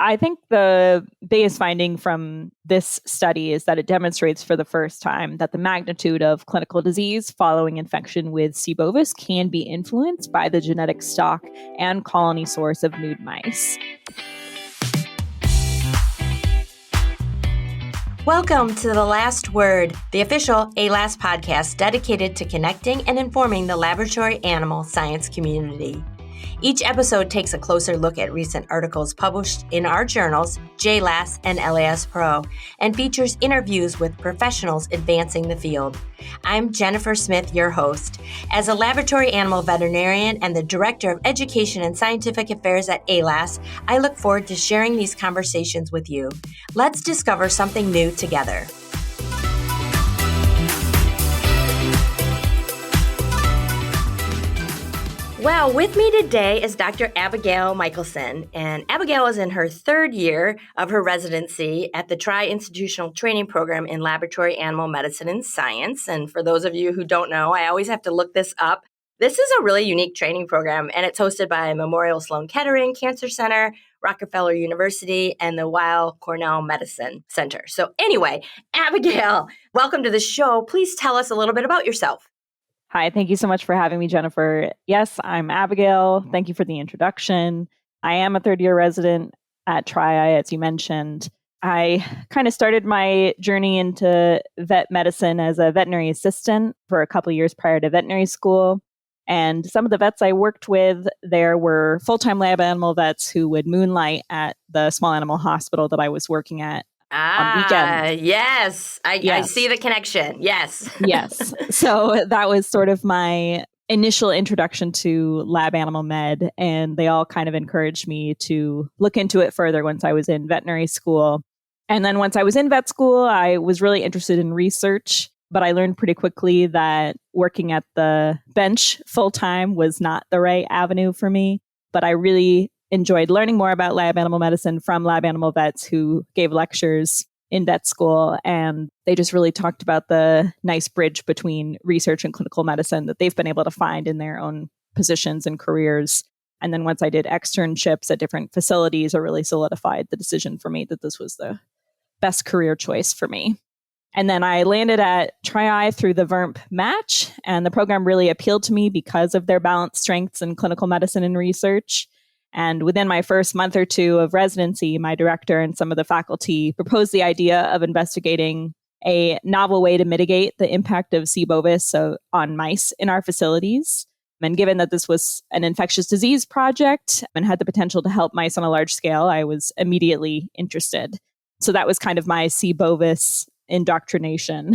I think the biggest finding from this study is that it demonstrates for the first time that the magnitude of clinical disease following infection with C. bovis can be influenced by the genetic stock and colony source of nude mice. Welcome to The Last Word, the official JAALAS podcast dedicated to connecting and informing the laboratory animal science community. Each episode takes a closer look at recent articles published in our journals, JAALAS and LAS Pro, and features interviews with professionals advancing the field. I'm Jennifer Smith, your host. As a laboratory animal veterinarian and the Director of Education and Scientific Affairs at JAALAS, I look forward to sharing these conversations with you. Let's discover something new together. Well, with me today is Dr. Abigail Michelson, and Abigail is in her third year of her residency at the Tri-Institutional Training Program in Laboratory Animal Medicine and Science. And for those of you who don't know, I always have to look this up. This is a really unique training program, and it's hosted by Memorial Sloan Kettering Cancer Center, Rockefeller University, and the Weill Cornell Medicine Center. So anyway, Abigail, welcome to the show. Please tell us a little bit about yourself. Hi, thank you so much for having me, Jennifer. Yes, I'm Abigail. Thank you for the introduction. I am a third-year resident at Tri, as you mentioned. I kind of started my journey into vet medicine as a veterinary assistant for a couple of years prior to veterinary school. And some of the vets I worked with there were full-time lab animal vets who would moonlight at the small animal hospital that I was working at on weekends. Yes. I see the connection. Yes. Yes. So that was sort of my initial introduction to lab animal med, and they all kind of encouraged me to look into it further once I was in veterinary school. And then once I was in vet school, I was really interested in research, but I learned pretty quickly that working at the bench full-time was not the right avenue for me. But I really enjoyed learning more about lab animal medicine from lab animal vets who gave lectures in vet school. And they just really talked about the nice bridge between research and clinical medicine that they've been able to find in their own positions and careers. And then once I did externships at different facilities, it really solidified the decision for me that this was the best career choice for me. And then I landed at Tri through the VERMP match, and the program really appealed to me because of their balanced strengths in clinical medicine and research. And within my first month or two of residency, my director and some of the faculty proposed the idea of investigating a novel way to mitigate the impact of C. bovis on mice in our facilities. And given that this was an infectious disease project and had the potential to help mice on a large scale, I was immediately interested. So that was kind of my C. bovis indoctrination.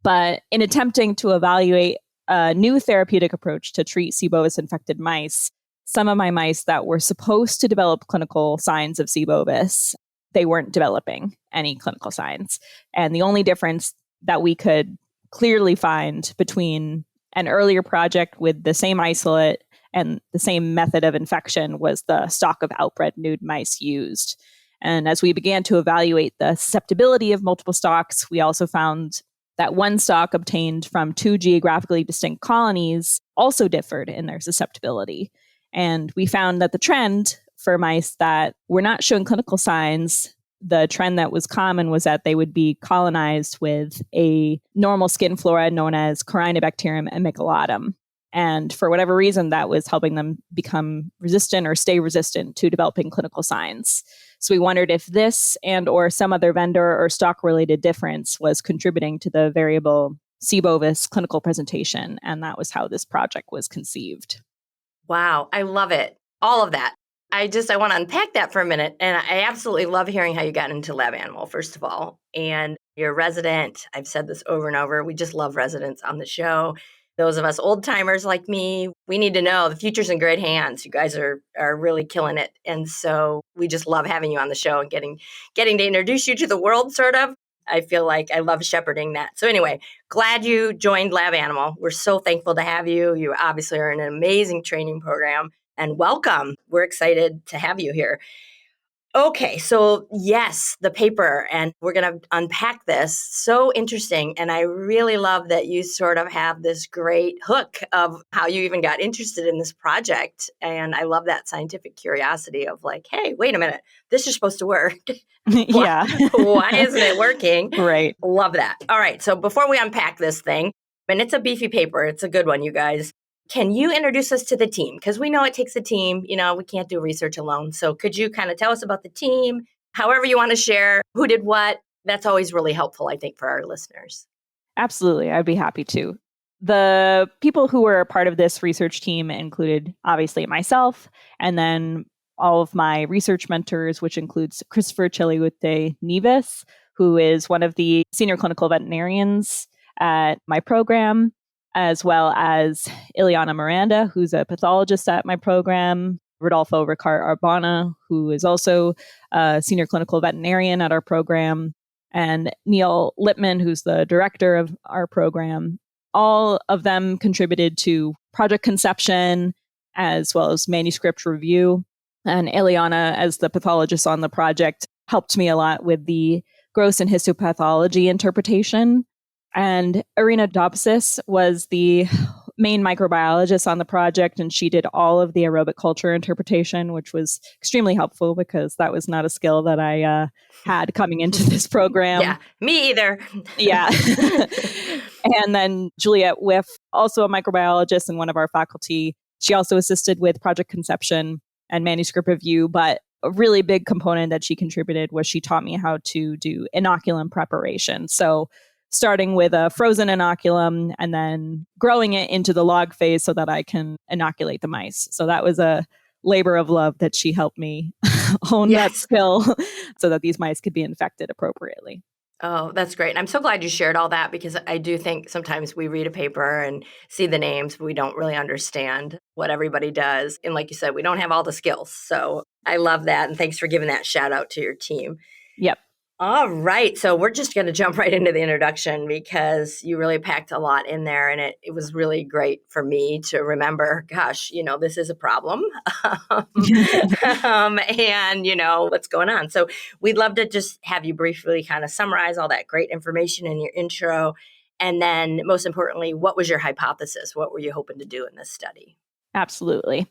But in attempting to evaluate a new therapeutic approach to treat C. bovis infected mice, some of my mice that were supposed to develop clinical signs of C. bovis, they weren't developing any clinical signs. And the only difference that we could clearly find between an earlier project with the same isolate and the same method of infection was the stock of outbred nude mice used. And as we began to evaluate the susceptibility of multiple stocks, we also found that one stock obtained from two geographically distinct colonies also differed in their susceptibility. And we found that the trend for mice that were not showing clinical signs, the trend that was common was that they would be colonized with a normal skin flora known as Corynebacterium-Associated. And for whatever reason, that was helping them become resistant or stay resistant to developing clinical signs. So we wondered if this and or some other vendor or stock-related difference was contributing to the variable C. bovis clinical presentation. And that was how this project was conceived. Wow, I love it. All of that. I want to unpack that for a minute. And I absolutely love hearing how you got into lab animal, first of all. And you're a resident. I've said this over and over. We just love residents on the show. Those of us old timers like me, we need to know the future's in great hands. You guys are really killing it. And so we just love having you on the show and getting to introduce you to the world, sort of. I feel like I love shepherding that. So anyway, glad you joined Lab Animal. We're so thankful to have you. You obviously are in an amazing training program, and welcome. We're excited to have you here. Okay, so yes, the paper, and we're going to unpack this. So interesting. And I really love that you sort of have this great hook of how you even got interested in this project. And I love that scientific curiosity of like, hey, wait a minute, this is supposed to work. Yeah. Why isn't it working? Right. Love that. All right, so before we unpack this thing, and it's a beefy paper, it's a good one, you guys. Can you introduce us to the team? Because we know it takes a team. We can't do research alone. So could you kind of tell us about the team, however you want to share, who did what? That's always really helpful, I think, for our listeners. Absolutely. I'd be happy to. The people who were a part of this research team included obviously myself, and then all of my research mentors, which includes Christopher Cheliute Nevis, who is one of the senior clinical veterinarians at my program, as well as Ileana Miranda, who's a pathologist at my program, Rodolfo Ricard Arbana, who is also a senior clinical veterinarian at our program, and Neil Lippman, who's the director of our program. All of them contributed to project conception as well as manuscript review. And Ileana, as the pathologist on the project, helped me a lot with the gross and histopathology interpretation. And Irina Dobsis was the main microbiologist on the project, and she did all of the aerobic culture interpretation, which was extremely helpful because that was not a skill that I had coming into this program. Yeah, me either. Yeah. And then Juliette Whiff, also a microbiologist and one of our faculty. She also assisted with project conception and manuscript review, but a really big component that she contributed was she taught me how to do inoculum preparation. So starting with a frozen inoculum and then growing it into the log phase so that I can inoculate the mice. So that was a labor of love that she helped me hone that skill so that these mice could be infected appropriately. Oh, that's great. And I'm so glad you shared all that because I do think sometimes we read a paper and see the names, but we don't really understand what everybody does. And like you said, we don't have all the skills. So I love that. And thanks for giving that shout out to your team. Yep. All right. So we're just going to jump right into the introduction because you really packed a lot in there. And it was really great for me to remember, gosh, this is a problem. And, what's going on. So we'd love to just have you briefly kind of summarize all that great information in your intro. And then most importantly, what was your hypothesis? What were you hoping to do in this study? Absolutely.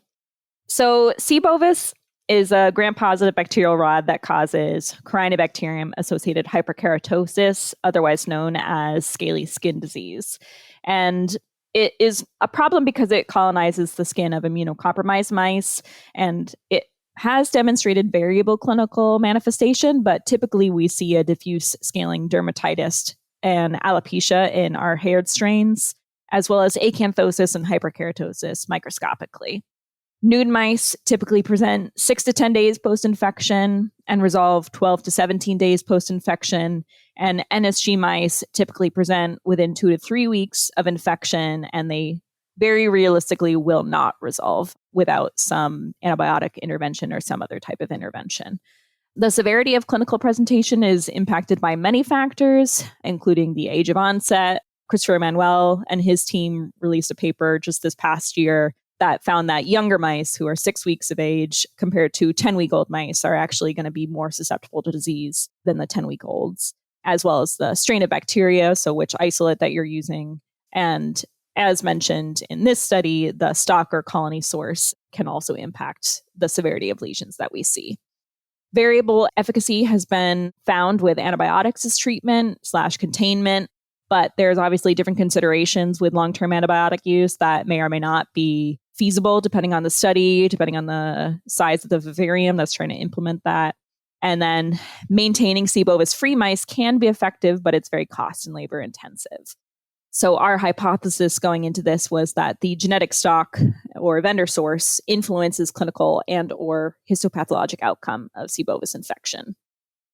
So C. bovis is a gram-positive bacterial rod that causes Corynebacterium-Associated hyperkeratosis, otherwise known as scaly skin disease. And it is a problem because it colonizes the skin of immunocompromised mice, and it has demonstrated variable clinical manifestation, but typically we see a diffuse scaling dermatitis and alopecia in our haired strains, as well as acanthosis and hyperkeratosis microscopically. Nude mice typically present 6 to 10 days post-infection and resolve 12 to 17 days post-infection. And NSG mice typically present within 2 to 3 weeks of infection, and they very realistically will not resolve without some antibiotic intervention or some other type of intervention. The severity of clinical presentation is impacted by many factors, including the age of onset. Christopher Manuel and his team released a paper just this past year that found that younger mice who are 6 weeks of age compared to 10-week-old mice are actually going to be more susceptible to disease than the 10-week-olds, as well as the strain of bacteria, so which isolate that you're using. And as mentioned in this study, the stock or colony source can also impact the severity of lesions that we see. Variable efficacy has been found with antibiotics as treatment/containment, but there's obviously different considerations with long-term antibiotic use that may or may not be feasible depending on the study, depending on the size of the vivarium that's trying to implement that. And then maintaining C. bovis free mice can be effective, but it's very cost and labor intensive. So our hypothesis going into this was that the genetic stock or vendor source influences clinical and or histopathologic outcome of C. bovis infection.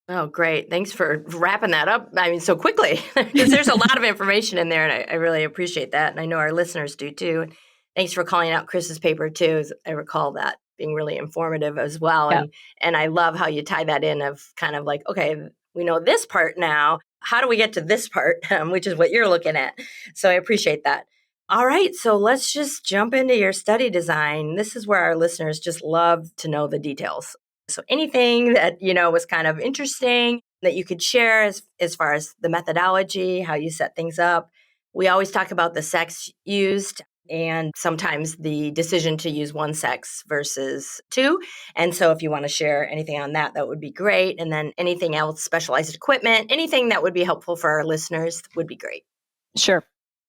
Oh, great. Thanks for wrapping that up. So quickly, because there's a lot of information in there, and I really appreciate that. And I know our listeners do too. And thanks for calling out Chris's paper too. I recall that being really informative as well. Yeah. And I love how you tie that in of kind of like, okay, we know this part now. How do we get to this part, which is what you're looking at? So I appreciate that. All right, so let's just jump into your study design. This is where our listeners just love to know the details. So anything that, was kind of interesting that you could share as far as the methodology, how you set things up. We always talk about the sex used and sometimes the decision to use one sex versus two. And so if you want to share anything on that, that would be great. And then anything else, specialized equipment, anything that would be helpful for our listeners would be great. Sure.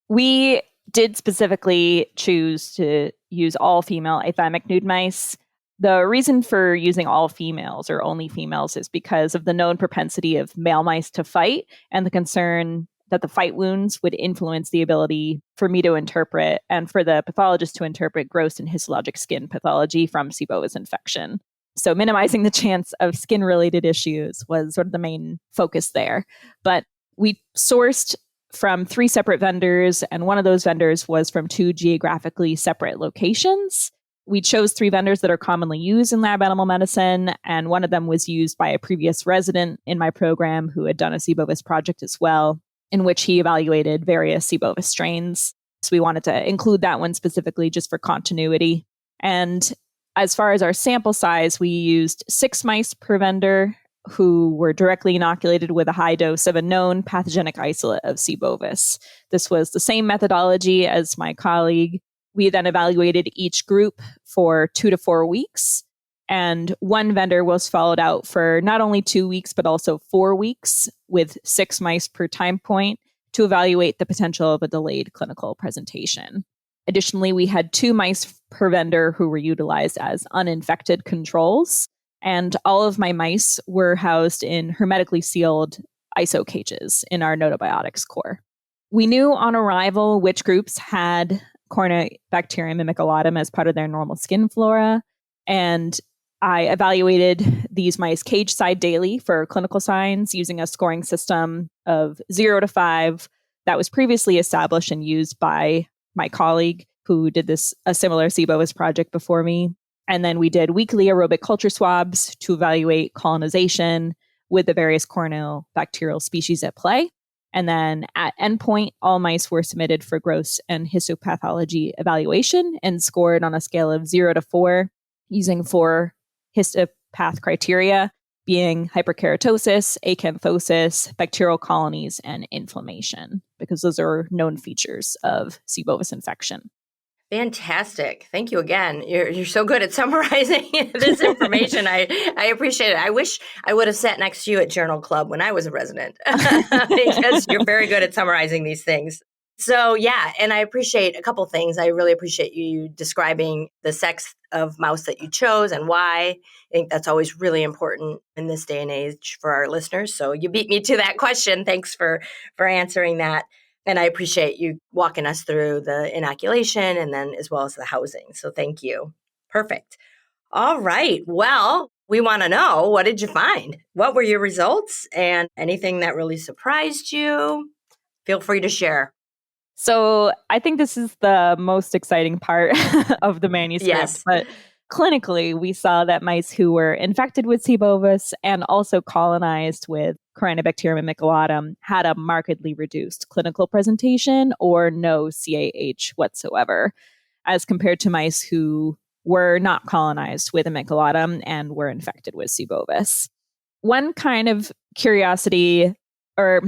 We did specifically choose to use all female Athymic nude mice. The reason for using all females or only females is because of the known propensity of male mice to fight and the concern that the fight wounds would influence the ability for me to interpret and for the pathologist to interpret gross and histologic skin pathology from C. bovis infection. So minimizing the chance of skin-related issues was sort of the main focus there. But we sourced from 3 separate vendors, and one of those vendors was from 2 geographically separate locations. We chose 3 vendors that are commonly used in lab animal medicine, and one of them was used by a previous resident in my program who had done a C. bovis project as well, in which he evaluated various C. bovis strains. So we wanted to include that one specifically just for continuity. And as far as our sample size, we used 6 mice per vendor who were directly inoculated with a high dose of a known pathogenic isolate of C. bovis. This was the same methodology as my colleague. We then evaluated each group for 2 to 4 weeks. And one vendor was followed out for not only 2 weeks, but also 4 weeks with 6 mice per time point to evaluate the potential of a delayed clinical presentation. Additionally, we had 2 mice per vendor who were utilized as uninfected controls. And all of my mice were housed in hermetically sealed ISO cages in our Notobiotics core. We knew on arrival which groups had Corynebacterium-Associated as part of their normal skin flora. And I evaluated these mice cage side daily for clinical signs using a scoring system of 0 to 5 that was previously established and used by my colleague who did a similar C. bovis project before me. And then we did weekly aerobic culture swabs to evaluate colonization with the various corynebacterial species at play. And then at endpoint, all mice were submitted for gross and histopathology evaluation and scored on a scale of 0 to 4 using 4 histopath criteria, being hyperkeratosis, acanthosis, bacterial colonies, and inflammation, because those are known features of C. bovis infection. Fantastic. Thank you again. You're so good at summarizing this information. I appreciate it. I wish I would have sat next to you at Journal Club when I was a resident because you're very good at summarizing these things. So yeah, and I appreciate a couple things. I really appreciate you describing the sex of mouse that you chose and why. I think that's always really important in this day and age for our listeners. So you beat me to that question. Thanks for answering that. And I appreciate you walking us through the inoculation and then as well as the housing. So thank you. Perfect. All right. Well, we want to know, what did you find? What were your results? And anything that really surprised you? Feel free to share. So I think this is the most exciting part of the manuscript. Yes. But clinically, we saw that mice who were infected with C. bovis and also colonized with Corynebacterium-Associated had a markedly reduced clinical presentation or no CAH whatsoever, as compared to mice who were not colonized with Amiculatum and were infected with C. bovis. One kind of curiosity, or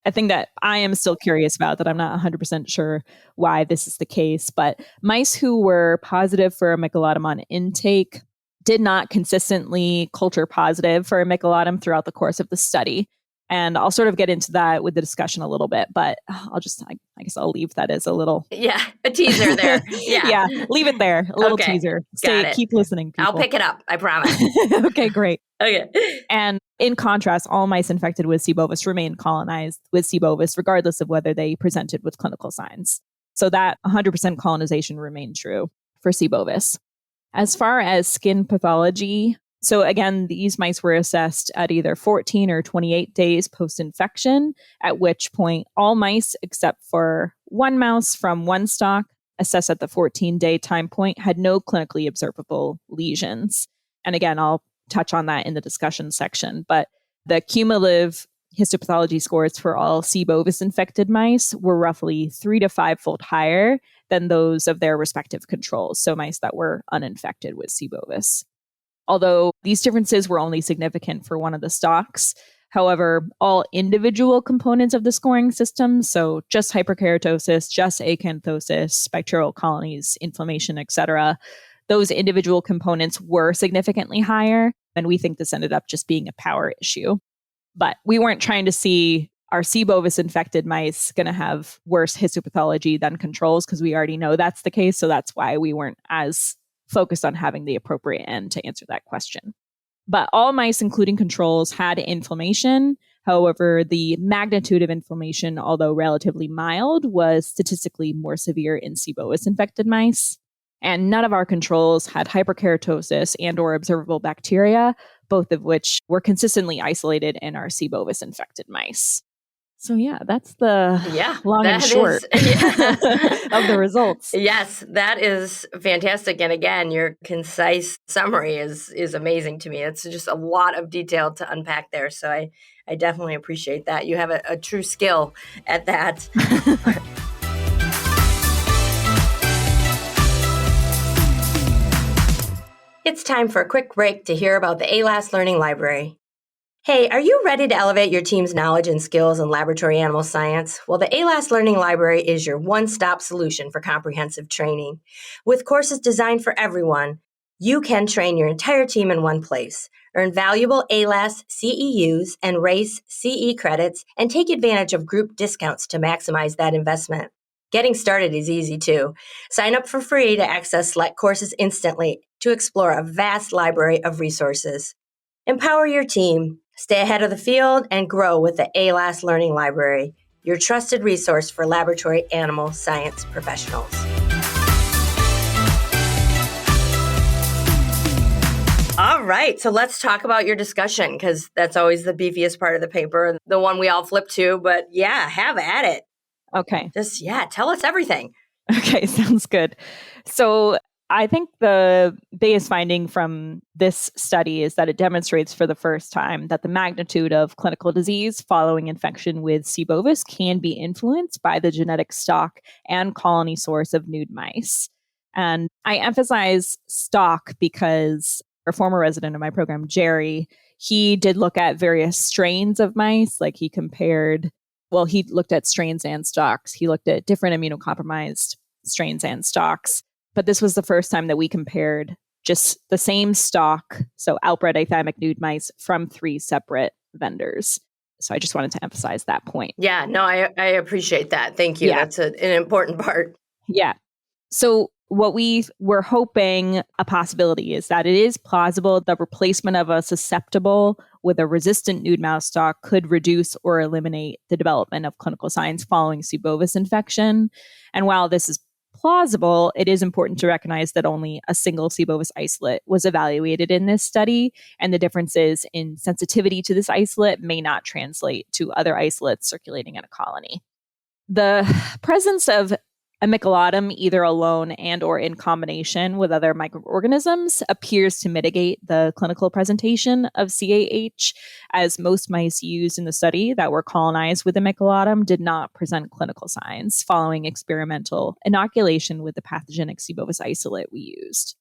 a thing that I am still curious about that I'm not 100% sure why this is the case, but mice who were positive for Amiculatum on intake did not consistently culture positive for Amiculatum throughout the course of the study. And I'll sort of get into that with the discussion a little bit, but I guess I'll leave that as a little... Yeah, a teaser there. Yeah. Yeah, leave it there. A little teaser. Keep listening, people. I'll pick it up. I promise. Okay, great. Okay. And in contrast, all mice infected with C. bovis remained colonized with C. bovis, regardless of whether they presented with clinical signs. So that 100% colonization remained true for C. bovis. As far as skin pathology, so again, these mice were assessed at either 14 or 28 days post-infection, at which point all mice except for one mouse from one stock assessed at the 14-day time point had no clinically observable lesions. And again, I'll touch on that in the discussion section, but the cumulative histopathology scores for all C. bovis infected mice were roughly 3 to 5-fold higher than those of their respective controls, so mice that were uninfected with C. bovis. although these differences were only significant for one of the stocks. However, all individual components of the scoring system, so just hyperkeratosis, just acanthosis, bacterial colonies, inflammation, etc., those individual components were significantly higher. And we think this ended up just being a power issue. But we weren't trying to see are C. bovis infected mice going to have worse histopathology than controls, because we already know that's the case. So that's why we weren't as focused on having the appropriate end to answer that question. But all mice, including controls, had inflammation. However, the magnitude of inflammation, although relatively mild, was statistically more severe in C. bovis infected mice. And none of our controls had hyperkeratosis and or observable bacteria, both of which were consistently isolated in our C. bovis infected mice. So yeah, that's the long and short of the results. Yes, that is fantastic. And again, your concise summary is amazing to me. It's just a lot of detail to unpack there. So I definitely appreciate that. You have a true skill at that. It's time for a quick break to hear about the JAALAS Learning Library. Hey, are you ready to elevate your team's knowledge and skills in laboratory animal science? Well, the JAALAS Learning Library is your one-stop solution for comprehensive training. With courses designed for everyone, you can train your entire team in one place, earn valuable JAALAS CEUs and RACE CE credits, and take advantage of group discounts to maximize that investment. Getting started is easy too. Sign up for free to access select courses instantly to explore a vast library of resources. Empower your team, stay ahead of the field, and grow with the JAALAS Learning Library, your trusted resource for laboratory animal science professionals. All right, so let's talk about your discussion, because that's always the beefiest part of the paper, the one we all flip to, but yeah, have at it. Okay. Tell us everything. Okay, sounds good. So I think the biggest finding from this study is that it demonstrates for the first time that the magnitude of clinical disease following infection with C. bovis can be influenced by the genetic stock and colony source of nude mice. And I emphasize stock because a former resident of my program, Jerry, he did look at various strains of mice. Like he looked at strains and stocks. He looked at different immunocompromised strains and stocks. But this was the first time that we compared just the same stock, so outbred Athymic nude mice, from 3 separate vendors. So I just wanted to emphasize that point. Yeah, no, I appreciate that. Thank you. Yeah. That's an important part. Yeah. So what we were hoping a possibility is that it is plausible the replacement of a susceptible with a resistant nude mouse stock could reduce or eliminate the development of clinical signs following C. bovis infection. And while this is plausible, it is important to recognize that only a single C. bovis isolate was evaluated in this study, and the differences in sensitivity to this isolate may not translate to other isolates circulating in a colony. The presence of Amiculatum, either alone and or in combination with other microorganisms, appears to mitigate the clinical presentation of CAH, as most mice used in the study that were colonized with Amiculatum did not present clinical signs following experimental inoculation with the pathogenic C. bovis isolate we used.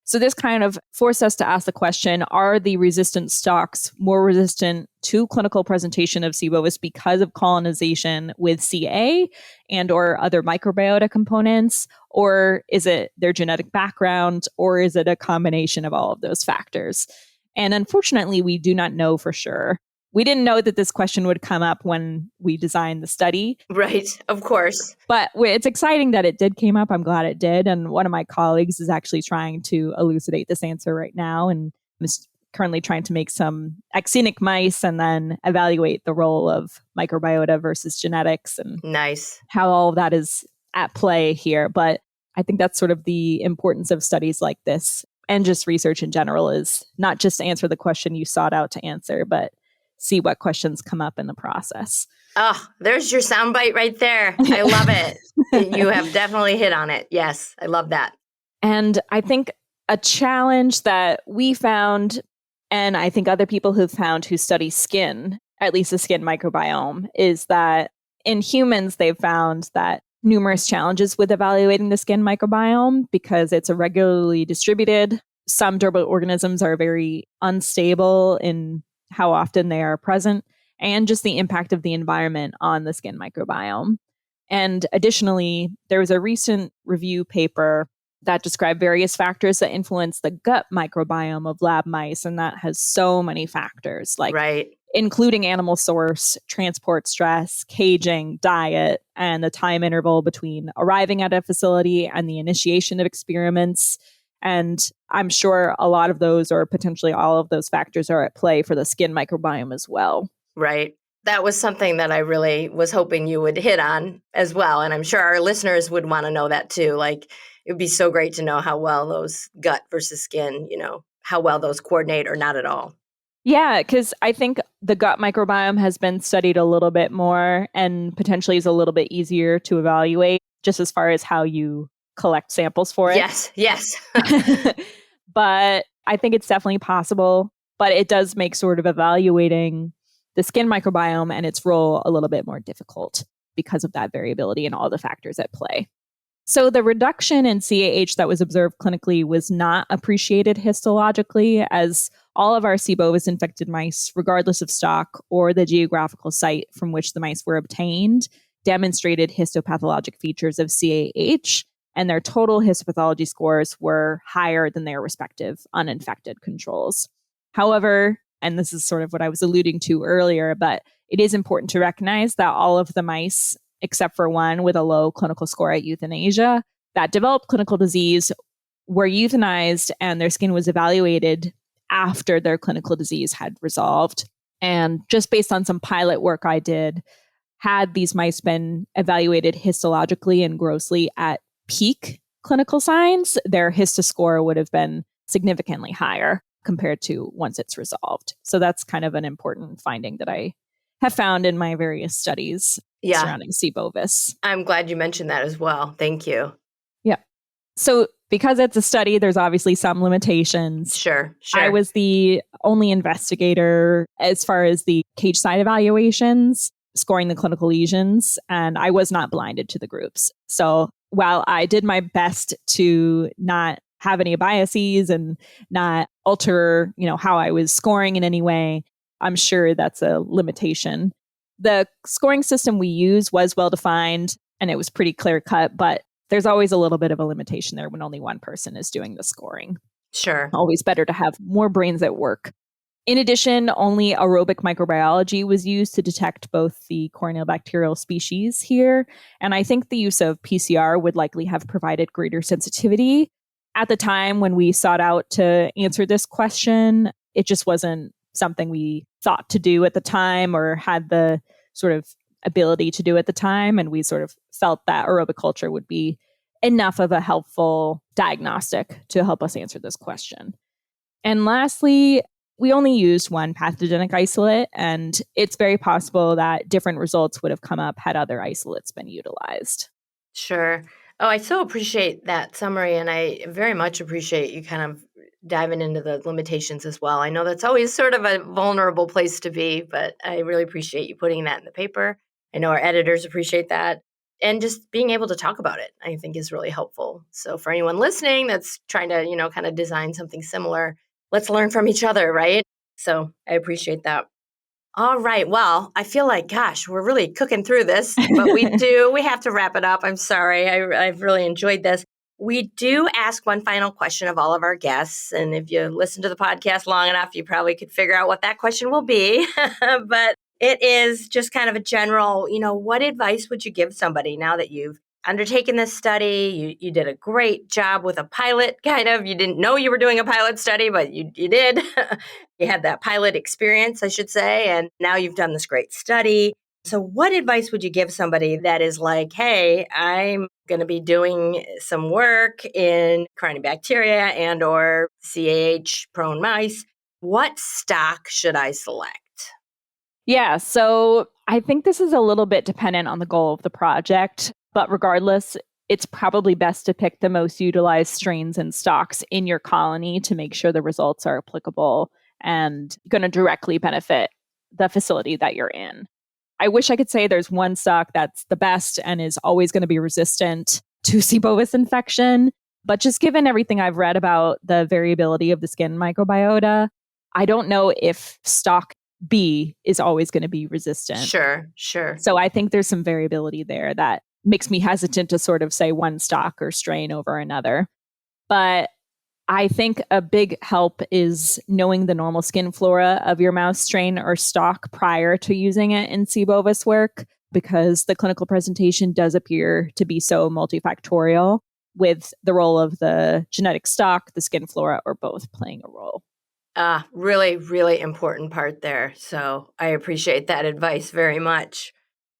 So this kind of forced us to ask the question, are the resistant stocks more resistant to clinical presentation of C. bovis because of colonization with CA and or other microbiota components? Or is it their genetic background? Or is it a combination of all of those factors? And unfortunately, we do not know for sure. We didn't know that this question would come up when we designed the study. Right, of course. But it's exciting that it did came up. I'm glad it did. And one of my colleagues is actually trying to elucidate this answer right now and is currently trying to make some axenic mice and then evaluate the role of microbiota versus genetics and nice how all of that is at play here. But I think that's sort of the importance of studies like this and just research in general, is not just to answer the question you sought out to answer, but see what questions come up in the process. Oh, there's your soundbite right there. I love it. You have definitely hit on it. Yes, I love that. And I think a challenge that we found, and I think other people who've found who study skin, at least the skin microbiome, is that in humans, they've found that numerous challenges with evaluating the skin microbiome because it's irregularly distributed. some durable organisms are very unstable in how often they are present, and just the impact of the environment on the skin microbiome. And additionally, there was a recent review paper that described various factors that influence the gut microbiome of lab mice. And that has so many factors, like Right. including animal source, transport stress, caging, diet, and the time interval between arriving at a facility and the initiation of experiments. And I'm sure a lot of those, or potentially all of those factors, are at play for the skin microbiome as well. Right. That was something that I really was hoping you would hit on as well. And I'm sure our listeners would want to know that too. Like, it would be so great to know how well those gut versus skin, how well those coordinate or not at all. Yeah, because I think the gut microbiome has been studied a little bit more and potentially is a little bit easier to evaluate, just as far as how you collect samples for it. Yes. But I think it's definitely possible. But it does make sort of evaluating the skin microbiome and its role a little bit more difficult because of that variability and all the factors at play. So the reduction in CAH that was observed clinically was not appreciated histologically, as all of our C. bovis infected mice, regardless of stock or the geographical site from which the mice were obtained, demonstrated histopathologic features of CAH, and their total histopathology scores were higher than their respective uninfected controls. However, and this is sort of what I was alluding to earlier, but it is important to recognize that all of the mice, except for one with a low clinical score at euthanasia, that developed clinical disease were euthanized and their skin was evaluated after their clinical disease had resolved. And just based on some pilot work I did, had these mice been evaluated histologically and grossly at peak clinical signs, their histoscore would have been significantly higher compared to once it's resolved. So that's kind of an important finding that I have found in my various studies surrounding C. bovis. I'm glad you mentioned that as well. Thank you. Yeah. So because it's a study, there's obviously some limitations. Sure. I was the only investigator as far as the cage side evaluations, scoring the clinical lesions, and I was not blinded to the groups. So while I did my best to not have any biases and not alter, how I was scoring in any way, I'm sure that's a limitation. The scoring system we use was well defined and it was pretty clear cut, but there's always a little bit of a limitation there when only one person is doing the scoring. Sure. Always better to have more brains at work. In addition, only aerobic microbiology was used to detect both the Corynebacterial species here. And I think the use of PCR would likely have provided greater sensitivity. At the time when we sought out to answer this question, it just wasn't something we thought to do at the time or had the sort of ability to do at the time. And we sort of felt that aerobic culture would be enough of a helpful diagnostic to help us answer this question. And lastly, we only used one pathogenic isolate, and it's very possible that different results would have come up had other isolates been utilized. Sure. Oh, I so appreciate that summary, and I very much appreciate you kind of diving into the limitations as well. I know that's always sort of a vulnerable place to be, but I really appreciate you putting that in the paper. I know our editors appreciate that. And just being able to talk about it, I think, is really helpful. So for anyone listening that's trying to, kind of design something similar, let's learn from each other, right? So I appreciate that. All right. Well, I feel like, gosh, we're really cooking through this, but we have to wrap it up. I'm sorry. I've really enjoyed this. We do ask one final question of all of our guests. And if you listen to the podcast long enough, you probably could figure out what that question will be. But it is just kind of a general, what advice would you give somebody now that you've undertaken this study? You did a great job with a pilot, kind of. You didn't know you were doing a pilot study, but you did. You had that pilot experience, I should say, and now you've done this great study. So what advice would you give somebody that is like, hey, I'm going to be doing some work in Corynebacteria and or CAH-prone mice. What stock should I select? Yeah, so I think this is a little bit dependent on the goal of the project, but regardless, it's probably best to pick the most utilized strains and stocks in your colony to make sure the results are applicable and going to directly benefit the facility that you're in. I wish I could say there's one stock that's the best and is always going to be resistant to C. bovis infection, But just given everything I've read about the variability of the skin microbiota, I don't know if stock B is always going to be resistant. Sure. So I think there's some variability there that makes me hesitant to sort of say one stock or strain over another. But I think a big help is knowing the normal skin flora of your mouse strain or stock prior to using it in C. bovis work, because the clinical presentation does appear to be so multifactorial, with the role of the genetic stock, the skin flora, or both playing a role. Really, really important part there. So I appreciate that advice very much.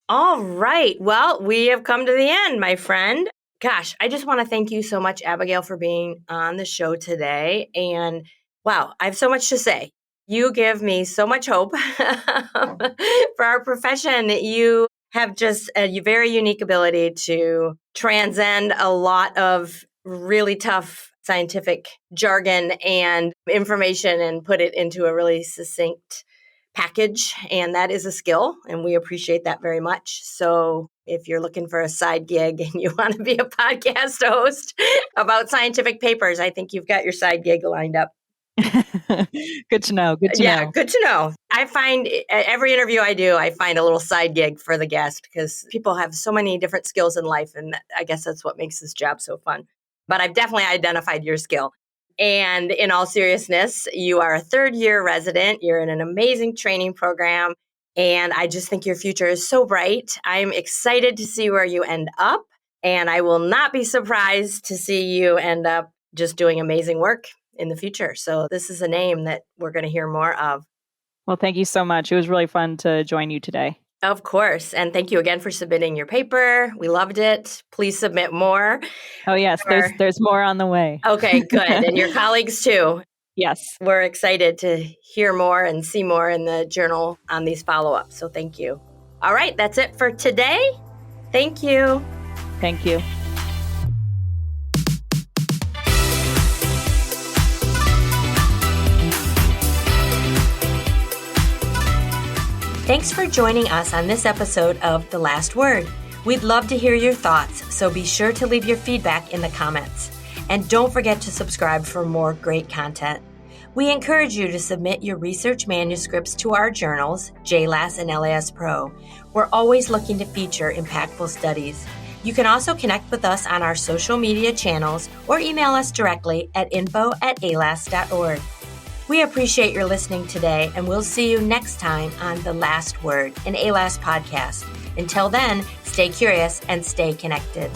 All right. Well, we have come to the end, my friend. Gosh, I just want to thank you so much, Abigail, for being on the show today. And wow, I have so much to say. You give me so much hope for our profession. You have just a very unique ability to transcend a lot of really tough scientific jargon and information and put it into a really succinct package. And that is a skill, and we appreciate that very much. So if you're looking for a side gig and you want to be a podcast host about scientific papers, I think you've got your side gig lined up. Good to know. Good to know. Good to know. I find every interview I do, I find a little side gig for the guest because people have so many different skills in life. And I guess that's what makes this job so fun. But I've definitely identified your skill. And in all seriousness, you are a third-year resident. You're in an amazing training program. And I just think your future is so bright. I'm excited to see where you end up. And I will not be surprised to see you end up just doing amazing work in the future. So this is a name that we're going to hear more of. Well, thank you so much. It was really fun to join you today. Of course. And thank you again for submitting your paper. We loved it. Please submit more. Oh, yes. There's more on the way. Okay, good. And your colleagues too. Yes. We're excited to hear more and see more in the journal on these follow-ups. So thank you. All right. That's it for today. Thank you. Thank you. Thanks for joining us on this episode of The Last Word. We'd love to hear your thoughts, so be sure to leave your feedback in the comments. And don't forget to subscribe for more great content. We encourage you to submit your research manuscripts to our journals, JAALAS and LAS Pro. We're always looking to feature impactful studies. You can also connect with us on our social media channels or email us directly at info@alas.org. We appreciate your listening today, and we'll see you next time on The Last Word, an ALAS podcast. Until then, stay curious and stay connected.